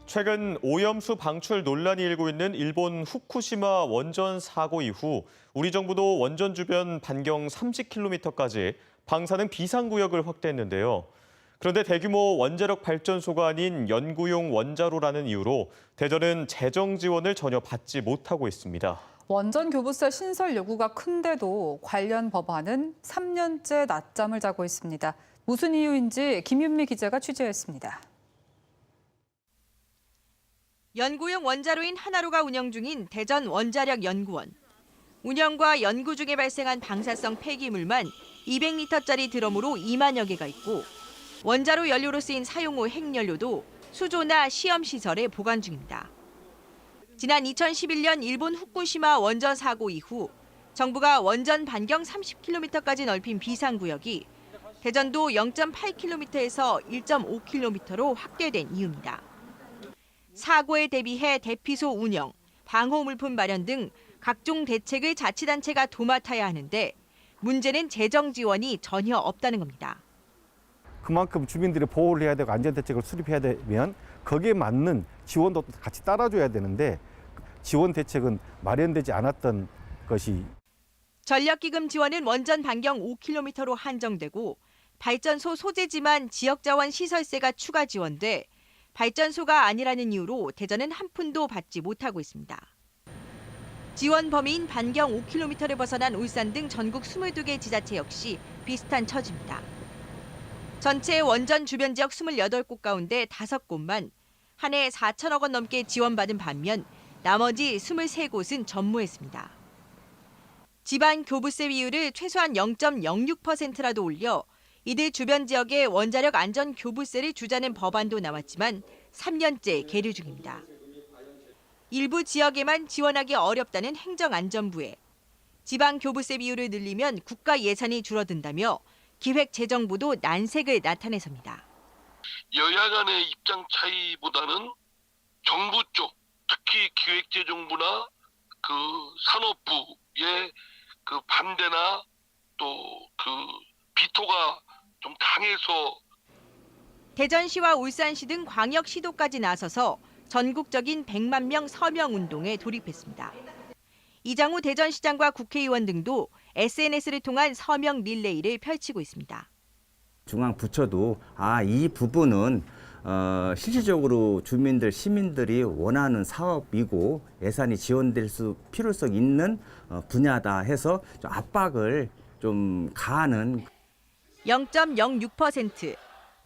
최근 오염수 방출 논란이 일고 있는 일본 후쿠시마 원전 사고 이후 우리 정부도 원전 주변 반경 30km까지 방사능 비상구역을 확대했는데요. 그런데 대규모 원자력 발전소가 아닌 연구용 원자로라는 이유로 대전은 재정 지원을 전혀 받지 못하고 있습니다. 원전 교부세 신설 요구가 큰데도 관련 법안은 3년째 낮잠을 자고 있습니다. 무슨 이유인지 김윤미 기자가 취재했습니다. 연구용 원자로인 하나로가 운영 중인 대전 원자력 연구원. 운영과 연구 중에 발생한 방사성 폐기물만 200리터짜리 드럼으로 2만여 개가 있고 원자로 연료로 쓰인 사용 후 핵연료도 수조나 시험시설에 보관 중입니다. 지난 2011년 일본 후쿠시마 원전 사고 이후 정부가 원전 반경 30km까지 넓힌 비상구역이 대전도 0.8km에서 1.5km로 확대된 이유입니다. 사고에 대비해 대피소 운영, 방호 물품 마련 등 각종 대책을 자치단체가 도맡아야 하는데 문제는 재정 지원이 전혀 없다는 겁니다. 그만큼 주민들이 보호를 해야 되고 안전대책을 수립해야 되면 거기에 맞는 지원도 같이 따라줘야 되는데 지원 대책은 마련되지 않았던 것이. 전력기금 지원은 원전 반경 5km로 한정되고 발전소 소재지만 지역자원 시설세가 추가 지원돼 발전소가 아니라는 이유로 대전은 한 푼도 받지 못하고 있습니다. 지원 범위인 반경 5km를 벗어난 울산 등 전국 22개 지자체 역시 비슷한 처지입니다. 전체 원전 주변 지역 28곳 가운데 5곳만 한 해 4천억 원 넘게 지원받은 반면 나머지 23곳은 전무했습니다. 지방 교부세 비율을 최소한 0.06%라도 올려 이들 주변 지역에 원자력 안전 교부세를 주자는 법안도 나왔지만 3년째 계류 중입니다. 일부 지역에만 지원하기 어렵다는 행정안전부에 지방 교부세 비율을 늘리면 국가 예산이 줄어든다며 기획재정부도 난색을 나타내섭니다. 여야 간의 입장 차이보다는 정부 쪽, 특히 기획재정부나 산업부의 반대나 또 비토가 좀 강해서. 대전시와 울산시 등 광역시도까지 나서서 전국적인 100만 명 서명 운동에 돌입했습니다. 이장우 대전시장과 국회의원 등도 SNS를 통한 서명 릴레이를 펼치고 있습니다. 중앙 부처도 이 부분은 실질적으로 주민들, 시민들이 원하는 사업이고 예산이 지원될 필요성 있는 분야다 해서 좀 압박을 좀 가하는. 0.06%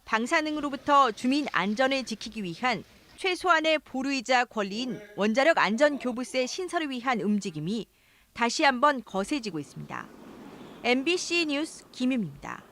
방사능으로부터 주민 안전을 지키기 위한 최소한의 보루이자 권리인 원자력 안전 교부세 신설을 위한 움직임이 다시 한번 거세지고 있습니다. MBC 뉴스 김윤미입니다.